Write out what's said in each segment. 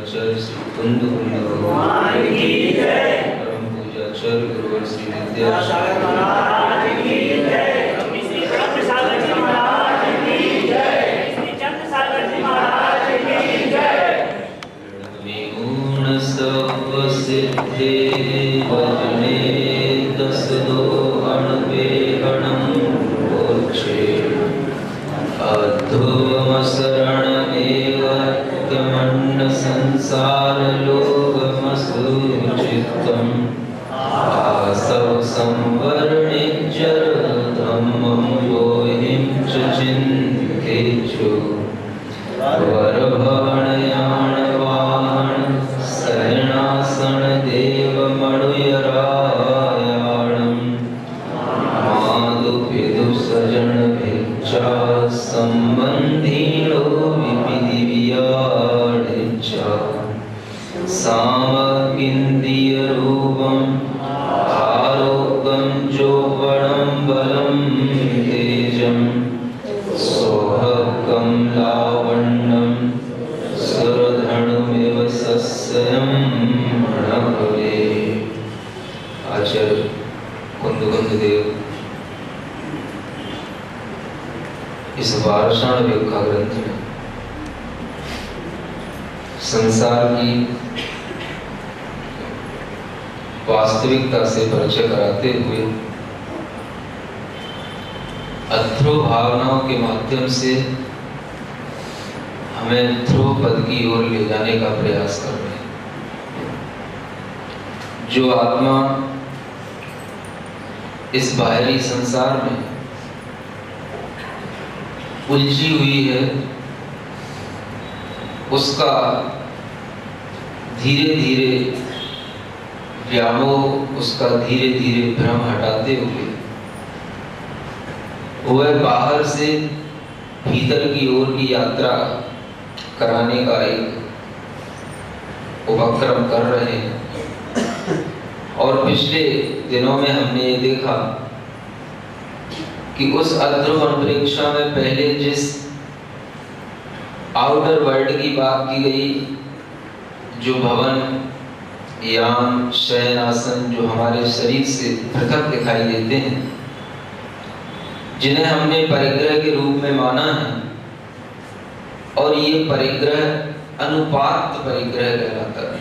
आचार्य श्री कुंद कुंद भगवान की जय। परम पूज्य आचार्य गुरुवर श्री विद्यासागर महाराज की जय। श्री चंद्रसागर जी महाराज की जय। श्री चंद्रसागर जी महाराज की जय। विगुण सब सिद्धे भजने दस दो अणवे अणम मोक्षे अधोम शरण एवं संसार लोकमसुचितम् आसव संवर्णिज्यर धम्मं योहिं च चिन्तेषु वरभवनयान वाहन शयनासन देवमणुयरायाणं माधुपिदु सजन भिक्षा संबंधिनो विपिदिव्याडिच्चा सामकिन्दीय रूपम् आरोग्यं चोपणं बलं तेजं सोहकं लावण्यं सुरधनुमिव सस्यं णभवे। आचार्य कुंद देव इस वार्षण व्याख्या ग्रंथ में संसार की वास्तविकता से परिचय कराते हुए अध्रुव भावनाओं के माध्यम से हमें ध्रुव पद की ओर ले जाने का प्रयास कर रहे हैं। जो आत्मा इस बाहरी संसार में उलझी हुई है, उसका धीरे धीरे व्यामोह, उसका धीरे धीरे भ्रम हटाते हुए वह बाहर से भीतर की ओर की यात्रा कराने का एक उपक्रम कर रहे हैं। और पिछले दिनों में हमने ये देखा कि उस अध्रुव अंतरिक्षा में पहले जिस आउटर वर्ल्ड की बात की गई, जो भवन, यान, शयनासन जो हमारे शरीर से पृथक दिखाई देते हैं, जिन्हें हमने परिग्रह के रूप में माना है, और ये परिग्रह अनुपात परिग्रह कहलाता है।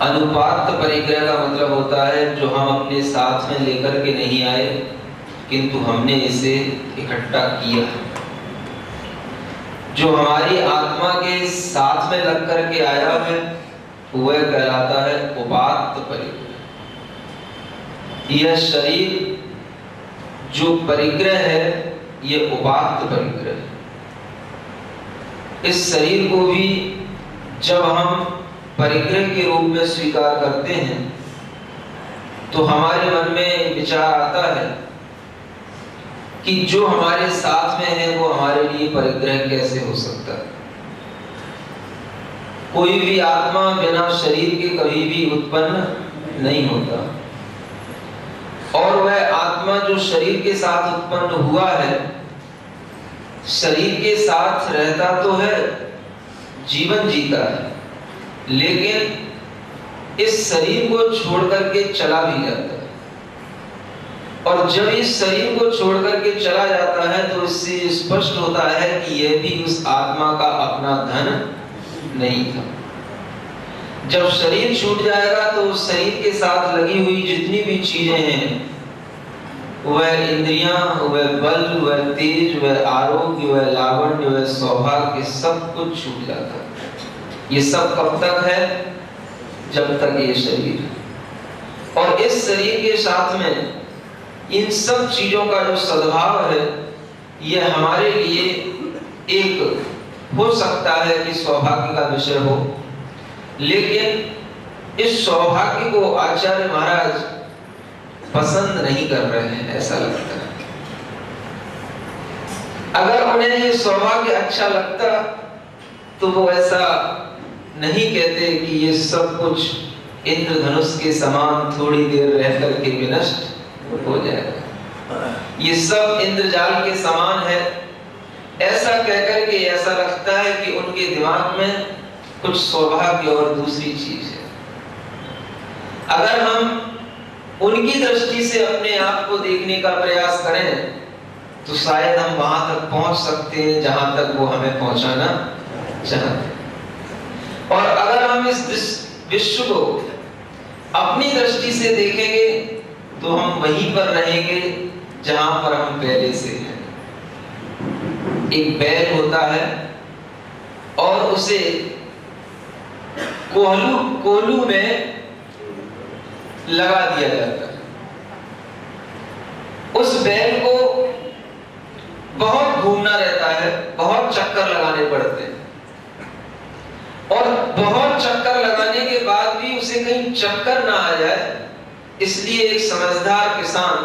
अनुपात परिग्रह का मतलब होता है जो हम अपने साथ में लेकर के नहीं आए, किंतु हमने इसे इकट्ठा किया। जो हमारी आत्मा के साथ में लग करके आया है वह कहलाता है उपात्त परिग्रह। यह शरीर जो परिग्रह है यह उपात्त परिग्रह है। इस शरीर को भी जब हम परिग्रह के रूप में स्वीकार करते हैं तो हमारे मन में विचार आता है कि जो हमारे साथ में है वो हमारे लिए परिग्रह कैसे हो सकता है। कोई भी आत्मा बिना शरीर के कभी भी उत्पन्न नहीं होता, और वह आत्मा जो शरीर के साथ उत्पन्न हुआ है, शरीर के साथ रहता तो है, जीवन जीता है, लेकिन इस शरीर को छोड़ करके चला भी जाता है। और जब इस शरीर को छोड़ करके चला जाता है तो इससे स्पष्ट होता है कि यह भी उस आत्मा का अपना धन नहीं था। जब शरीर छूट जाएगा तो उस शरीर के साथ लगी हुई जितनी भी चीजें हैं, वह इंद्रियां, वह बल, वह तेज, वह आरोग्य, वह लावण्य, वह सौभाग्य, सब कुछ छूट जाता है। ये सब कब तक है? जब तक ये शरीर। और इस शरीर के साथ में इन सब चीजों का जो सद्भाव है, यह हमारे लिए एक हो सकता है कि सौभाग्य का विषय हो, लेकिन इस सौभाग्य को आचार्य महाराज पसंद नहीं कर रहे हैं, ऐसा लगता है। अगर उन्हें ये सौभाग्य अच्छा लगता तो वो ऐसा नहीं कहते कि ये सब कुछ इंद्रधनुष के समान थोड़ी देर रह करके विनष्ट हो जाएगा, ये सब इंद्रजाल के समान है। ऐसा कहकर के ऐसा लगता है कि उनके दिमाग में कुछ सौभाग्य और दूसरी चीज है। अगर हम उनकी दृष्टि से अपने आप को देखने का प्रयास करें तो शायद हम वहां तक पहुंच सकते हैं जहां तक वो हमें पहुंचाना चाहते हैं। और अगर हम इस विश्व को अपनी दृष्टि से देखेंगे तो हम वहीं पर रहेंगे जहां पर हम पहले से हैं। एक बैल होता है और उसे कोल्हू में लगा दिया जाता है। उस बैल को बहुत घूमना रहता है, बहुत चक्कर लगाने पड़ते हैं और बहुत चक्कर लगाने के बाद भी उसे कहीं चक्कर ना आ जाए, इसलिए एक समझदार किसान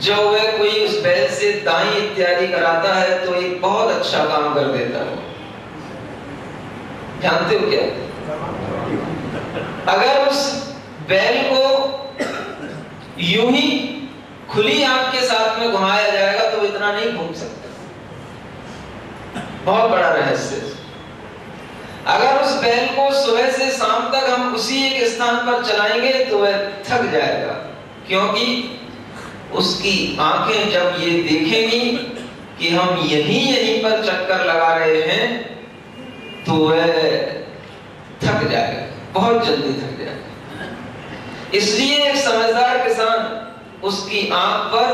जब वह कोई उस बैल से दाई इत्यादि कराता है तो एक बहुत अच्छा काम कर देता है। जानते हो क्या? अगर उस बैल को यूं ही खुली आंख के साथ में घुमाया जाएगा तो इतना नहीं घूम सकता। बहुत बड़ा रहस्य। अगर उस बैल को सुबह से शाम तक हम उसी एक स्थान पर चलाएंगे तो वह थक जाएगा, क्योंकि उसकी आंखें जब ये देखेंगी कि हम यहीं पर चक्कर लगा रहे हैं तो वह थक जाएगा, बहुत जल्दी थक जाएगा। इसलिए एक समझदार किसान उसकी आंख पर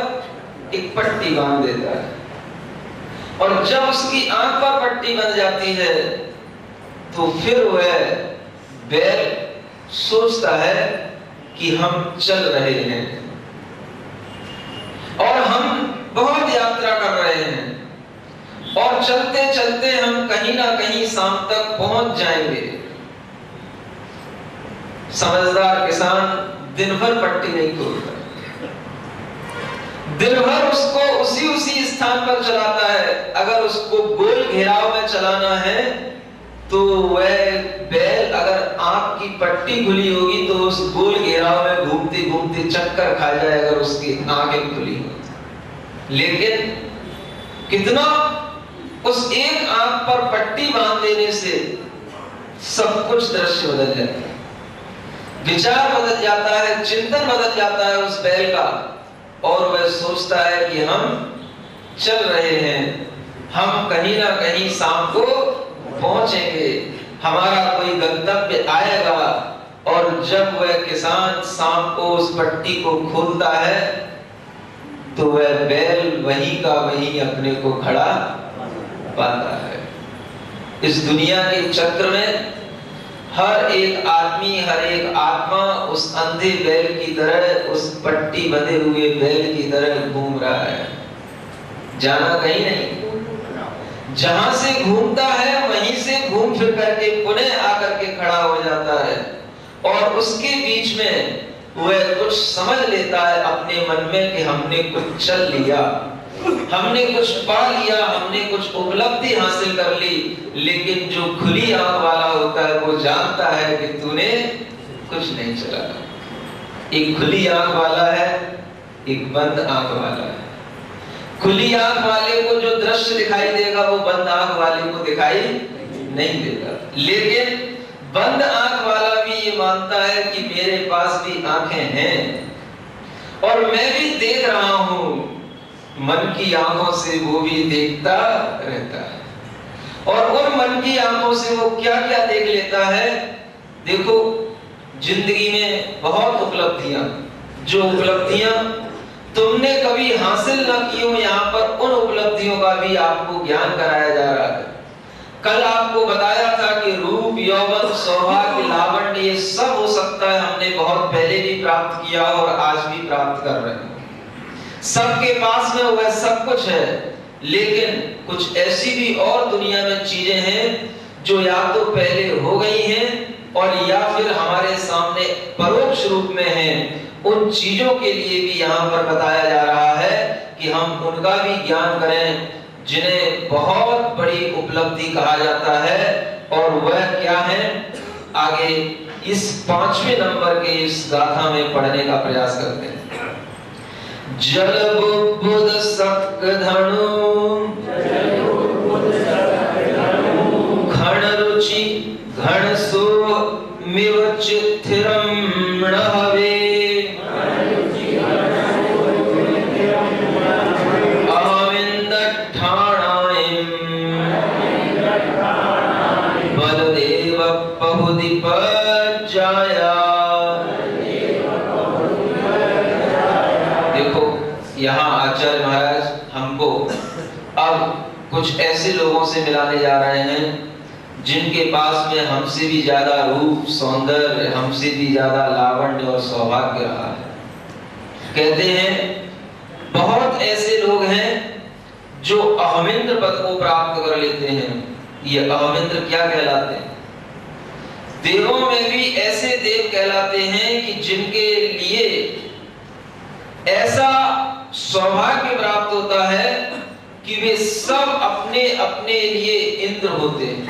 एक पट्टी बांध देता है और जब उसकी आंख पर पट्टी बन जाती है तो फिर वह बैल सोचता है कि हम चल रहे हैं और हम बहुत यात्रा कर रहे हैं और चलते चलते हम कहीं ना कहीं शाम तक पहुंच जाएंगे। समझदार किसान दिन भर पट्टी नहीं खोलता, दिन भर उसको उसी स्थान पर चलाता है। अगर उसको गोल घेराव में चलाना है तो वह बैल अगर आंख की पट्टी खुली होगी तो उस गोल घेराव में घूमते घूमते चक्कर खा जाए अगर उसकी आंखें खुली हो। लेकिन कितना उस एक आंख पर पट्टी बांध देने से सब कुछ दृश्य बदल जाता है, विचार बदल जाता है, चिंतन बदल जाता है उस बैल का और वह सोचता है कि हम चल रहे हैं, हम कहीं ना कहीं शाम को पहुंचेंगे, हमारा कोई गंतव्य आएगा। और जब वह किसान शाम को उस पट्टी को खोलता है तो वह बैल वहीं का वहीं अपने को खड़ा पाता है। इस दुनिया के चक्र में हर एक आदमी, हर एक आत्मा उस अंधे बैल की तरह, उस पट्टी बंधे हुए बैल की तरह घूम रहा है, जाना कहीं नहीं। जहां से घूमता है वहीं से घूम फिर करके पुनः आकर के खड़ा हो जाता है और उसके बीच में वह कुछ समझ लेता है अपने मन में कि हमने कुछ चल लिया, हमने कुछ पा लिया, हमने कुछ उपलब्धि हासिल कर ली। लेकिन जो खुली आंख वाला होता है वो जानता है कि तूने कुछ नहीं चला। एक खुली आंख वाला है, एक बंद आंख वाला है। खुली आंख वाले को जो दृश्य दिखाई देगा वो बंद आंख वाले को दिखाई नहीं देगा। लेकिन बंद आंख वाला भी ये मानता है कि मेरे पास भी आंखें हैं और मैं भी देख रहा हूं। मन की आंखों से वो भी देखता रहता है और उन मन की आंखों से वो क्या क्या देख लेता है। देखो, जिंदगी में बहुत उपलब्धियां, जो उपलब्धियां तुमने कभी हासिल न की हो, यहाँ पर उन उपलब्धियों का भी आपको ज्ञान कराया जा रहा है। कल आपको बताया था कि रूप, यौवन, सौभाग्य, लावण्य ये सब हो सकता है हमने बहुत पहले भी प्राप्त किया और आज भी प्राप्त कर रहे हैं। सबके पास में वह सब कुछ है, लेकिन कुछ ऐसी भी और दुनिया में चीजें हैं जो या तो पहले हो गई हैं और या फिर हमारे सामने परोक्ष रूप में हैं। उन चीजों के लिए भी यहाँ पर बताया जा रहा है कि हम उनका भी ज्ञान करें जिन्हें बहुत बड़ी उपलब्धि कहा जाता है। और वह क्या है, आगे इस 5वें नंबर के इस गाथा में पढ़ने का प्रयास करते हैं। जल बुद्ध सक् धनु खण रुच रुचि घन सोमिव चित्थिरं णहवे अहमिन्द्रठाणायं बलदेव बहुदीपज्जाया। देखो यहाँ आचार्य महाराज हमको अब कुछ ऐसे लोगों से मिलाने जा रहे हैं जिनके पास में हमसे भी ज्यादा रूप सौंदर्य, हमसे भी ज्यादा लावण्य और सौभाग्य रहा है। कहते हैं बहुत ऐसे लोग हैं जो अहमिंद्र पद को प्राप्त कर लेते हैं। ये अहमिंद्र क्या कहलाते हैं? देवों में भी ऐसे देव कहलाते हैं कि जिनके लिए ऐसा सौभाग्य प्राप्त होता है कि वे सब अपने अपने लिए इंद्र होते हैं।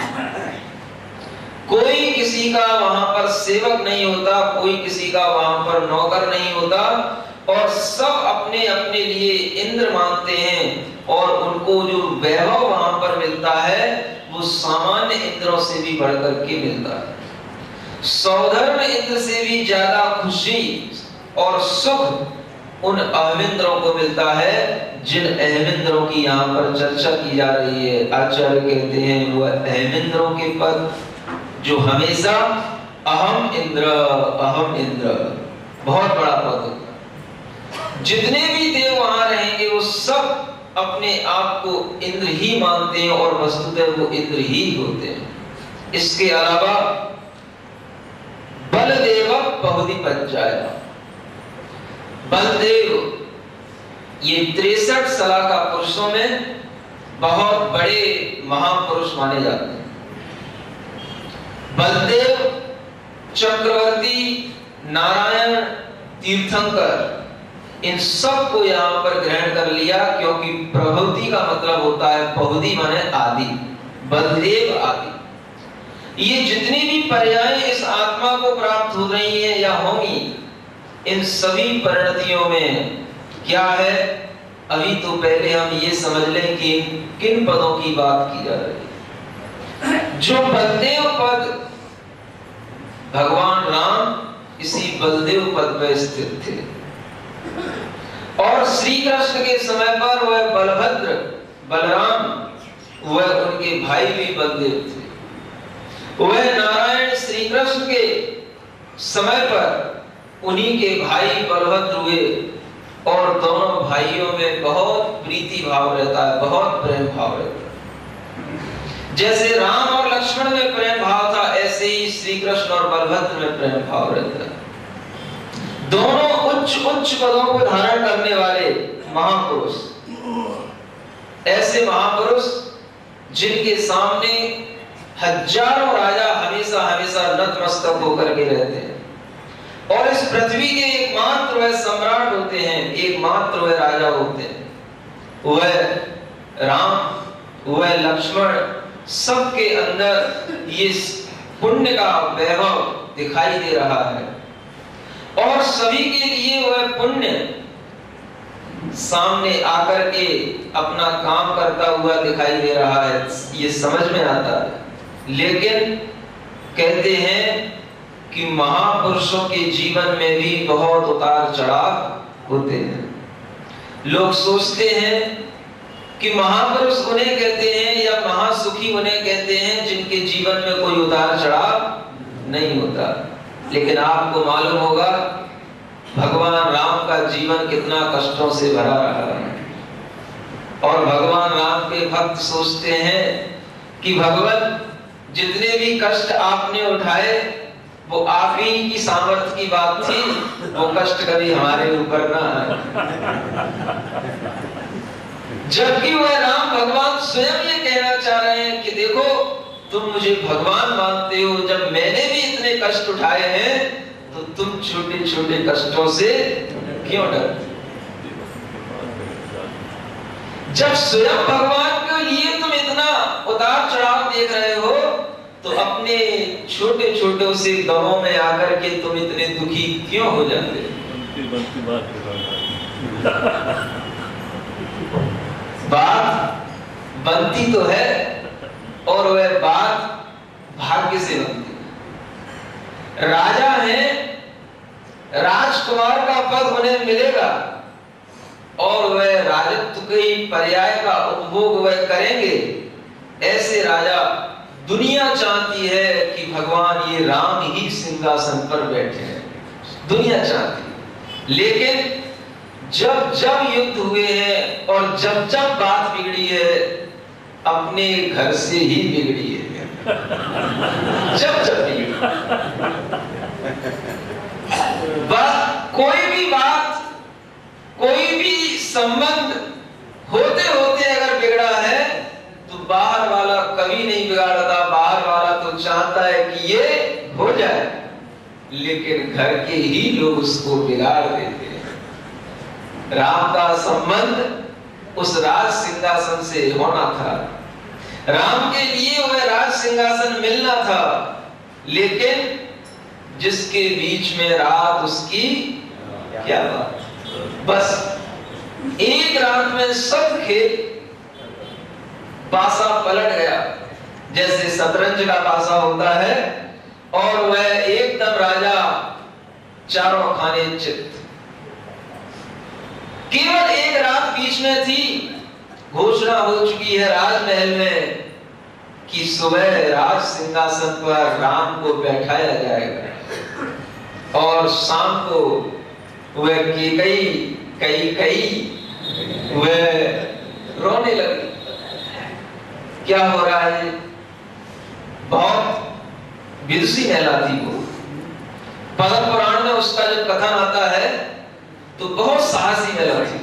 कोई किसी का वहां पर सेवक नहीं होता, कोई किसी का वहां पर नौकर नहीं होता, और सब अपने अपने लिए इंद्र मानते हैं। और उनको जो वैभव वहां पर मिलता है वो सामान्य इंद्रों से भी बढ़कर के मिलता है। सौधर्म इंद्र से भी ज्यादा खुशी और सुख उन अहमिंद्रों को मिलता है जिन अहमिंद्रों की यहाँ पर चर्चा की जा रही है। आचार्य कहते हैं वह अहमिंद्रों के पद जो हमेशा अहम इंद्र बहुत बड़ा पद होता है। जितने भी देव वहां रहेंगे वो सब अपने आप को इंद्र ही मानते हैं और वस्तुतः वो इंद्र ही होते हैं। इसके अलावा बलदेव बहुदीपज्जाया, बलदेव ये 63 सलाका पुरुषों में बहुत बड़े महापुरुष माने जाते हैं। बलदेव चक्रवर्ती, नारायण, तीर्थंकर, इन सब को यहाँ पर ग्रहण कर लिया क्योंकि प्रभुति का मतलब होता है बहुदी माने आदि, बलदेव आदि। ये जितनी भी पर्याय इस आत्मा को प्राप्त हो रही है या होंगी, इन सभी परिणतियों में क्या है, अभी तो पहले हम ये समझ लें कि किन पदों की बात की जा रही है। जो बलदेव पद भगवान राम इसी बलदेव पद में स्थित थे, और श्री कृष्ण के समय पर वह बलभद्र, बलराम, वह उनके भाई भी बलदेव थे। वह नारायण श्री कृष्ण के समय पर उन्हीं के भाई बलभद्र हुए, और दोनों भाइयों में बहुत प्रीति भाव रहता है, बहुत प्रेम भाव रहता है। जैसे राम और लक्ष्मण में प्रेम भाव था, ऐसे ही श्री कृष्ण और बलभद्र में प्रेम भाव रहता है। दोनों उच्च उच्च पदों को धारण करने वाले महापुरुष, ऐसे महापुरुष जिनके सामने हजारों राजा हमेशा हमेशा नतमस्तक होकर के रहते हैं, और इस पृथ्वी के एकमात्र वह सम्राट होते हैं, एकमात्र वह राजा होते हैं। वह राम, वह लक्ष्मण, सबके अंदर ये पुण्य का वैभव दिखाई दे रहा है, और सभी के लिए वह पुण्य सामने आकर के अपना काम करता हुआ दिखाई दे रहा है। ये समझ में आता है। लेकिन कहते हैं कि महापुरुषों के जीवन में भी बहुत उतार चढ़ाव होते हैं। लोग सोचते हैं कि महापुरुष उन्हें कहते हैं या महासुखी उन्हें कहते हैं जिनके जीवन में कोई उतार चढ़ाव नहीं होता। लेकिन आपको मालूम होगा भगवान राम का जीवन कितना कष्टों से भरा रहा है, और भगवान राम के भक्त सोचते हैं कि भगवान जितने भी कष्ट आपने उठाए वो आप ही की सामर्थ्य की बात थी, वो कष्ट कभी हमारे ऊपर ना आए। जबकि वह राम भगवान स्वयं ये कहना चाह रहे हैं कि देखो तुम मुझे भगवान मानते हो, जब मैंने भी इतने कष्ट उठाए हैं तो तुम छोटे छोटे कष्टों से क्यों डरते? जब स्वयं भगवान के लिए तुम इतना उतार चढ़ाव देख रहे हो तो अपने छोटे छोटे से गमों में आकर के तुम इतने दुखी क्यों हो जाते? बात बनती तो है, और वह बात भाग्य से बनती है। राजा हैं, राजकुमार का पद उन्हें मिलेगा और वह राजत्व के पर्याय का उपभोग वह करेंगे। ऐसे राजा दुनिया चाहती है कि भगवान ये राम ही सिंहासन पर बैठे हैं, दुनिया चाहती है। लेकिन जब जब युद्ध हुए हैं और जब जब बात बिगड़ी है, अपने घर से ही बिगड़ी है। जब जब बिगड़ी कोई भी बात, कोई भी संबंध होते होते अगर बिगड़ा है तो बाहर वाला कभी नहीं बिगाड़ता। बाहर वाला तो चाहता है कि ये हो जाए, लेकिन घर के ही लोग उसको बिगाड़ देते हैं। राम का संबंध उस राज सिंहासन से होना था, राम के लिए वह राज सिंहासन मिलना था, लेकिन जिसके बीच में रात उसकी क्या बात। बस एक रात में सब खेल पासा पलट गया, जैसे शतरंज का पासा होता है, और वह एकदम राजा चारों खाने चित। केवल एक रात बीच में थी, घोषणा हो चुकी है राजमहल में कि सुबह राज सिंहासन पर राम को बैठाया जाएगा, और शाम को वह कई वह रोने लगी। क्या हो रहा है? बहुत विदुषी महिला थी वो। पद्म पुराण में उसका जब कथन आता है तो बहुत साहसी महिला थी,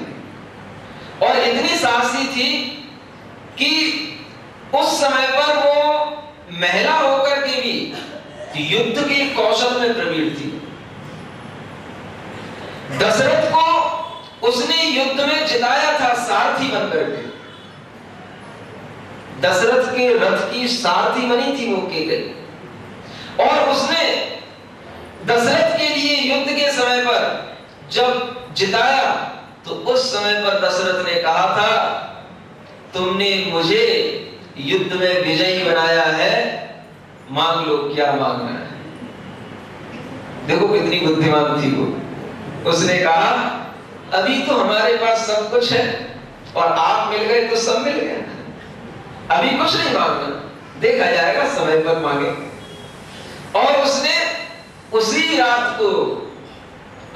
और इतनी साहसी थी कि उस समय पर वो महिला होकर के भी युद्ध के कौशल में प्रवीण थी। दशरथ को उसने युद्ध में जिताया था सारथी बनकर के। दशरथ के रथ की सारथी बनी थी वो केकई, और उसने दशरथ के लिए युद्ध के समय पर जब जिताया तो उस समय पर दशरथ ने कहा था, तुमने मुझे युद्ध में विजयी बनाया है, मांग लो क्या मांगना है। देखो कितनी बुद्धिमान थी वो। उसने कहा, अभी तो हमारे पास सब कुछ है और आप मिल गए तो सब मिल गए, अभी कुछ नहीं मांगना, देखा जाएगा समय पर मांगे। और उसने उसी रात को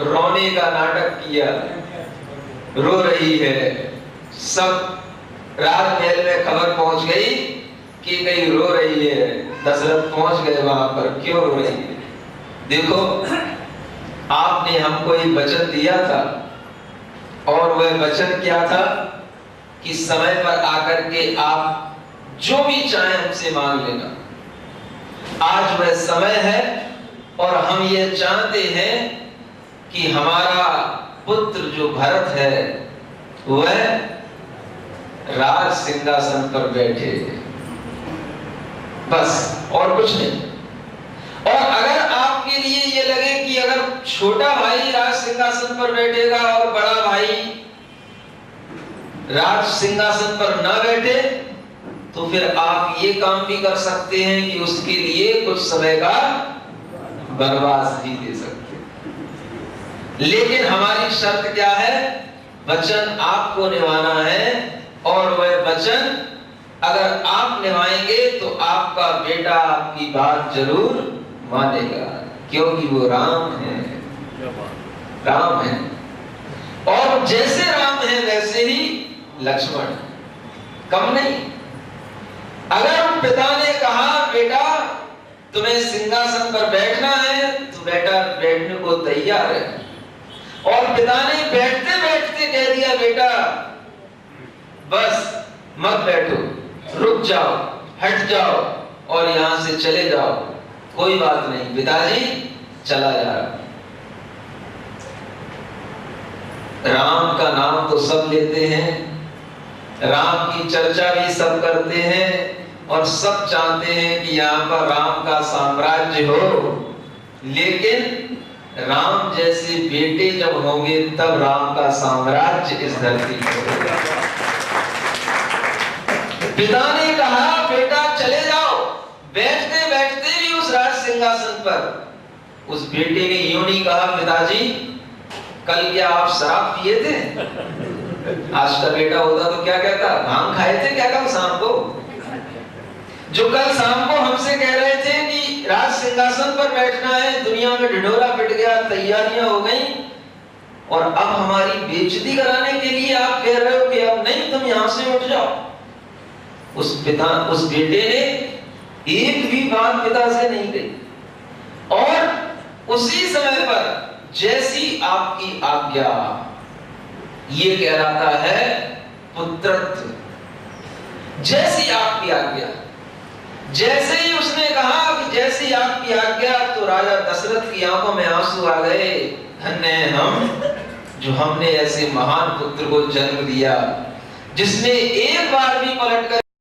रोने का नाटक किया, रो रही है। सब राजमहल में खबर पहुंच गई कि कहीं रो रही है। दशरथ पहुंच गए वहां पर, क्यों रो रही है? देखो, आपने हमको एक वचन दिया था, और वह वचन क्या था कि समय पर आकर के आप जो भी चाहे हमसे मांग लेना। आज वह समय है और हम ये चाहते हैं कि हमारा पुत्र जो भरत है वह राज सिंहासन पर बैठे, बस और कुछ नहीं। और अगर आपके लिए ये लगे कि अगर छोटा भाई राज सिंहासन पर बैठेगा और बड़ा भाई राज सिंहासन पर ना बैठे, तो फिर आप ये काम भी कर सकते हैं कि उसके लिए कुछ समय का वनवास भी दे सकते हैं। लेकिन हमारी शर्त क्या है? वचन आपको निभाना है, और वह वचन अगर आप निभाएंगे तो आपका बेटा आपकी बात जरूर मानेगा, क्योंकि वो राम है। राम है, और जैसे राम है वैसे ही लक्ष्मण, कम नहीं। अगर पिता ने कहा बेटा तुम्हें सिंहासन पर बैठना है तो बेटा बैठने को तैयार है, और पिता ने बैठते बैठते कह दिया बेटा बस मत बैठो, रुक जाओ, हट जाओ और यहां से चले जाओ, कोई बात नहीं, पिताजी चला जा रहा। राम का नाम तो सब लेते हैं, राम की चर्चा भी सब करते हैं, और सब चाहते हैं कि यहाँ पर राम का साम्राज्य हो, लेकिन राम जैसे बेटे जब होंगे तब राम का साम्राज्य इस धरती पर होगा। पिता ने कहा बेटा चले जाओ, बैठते बैठते भी उस राज सिंहासन पर उस बेटे ने यूं नहीं कहा, पिताजी कल क्या आप शराब पिए थे? आज का बेटा होता तो क्या कहता, भांग खाए थे क्या कल शाम को? जो कल शाम को हमसे कह रहे थे कि राज सिंहासन पर बैठना है, दुनिया में ढिढोरा पिट गया, तैयारियां हो गई, और अब हमारी बेइज्जती कराने के लिए आप कह रहे हो कि अब नहीं, तुम यहां से उठ जाओ। उस बेटे ने एक भी बात पिता से नहीं कही। और उसी समय पर जैसी आपकी आज्ञा, ये कहलाता है पुत्रत्व। जैसी आपकी आज्ञा, जैसे ही उसने कहा कि जैसी आपकी आज्ञा, तो राजा दशरथ की आंखों में आंसू आ गए। धन्य है हम जो हमने ऐसे महान पुत्र को जन्म दिया, जिसने एक बार भी पलट कर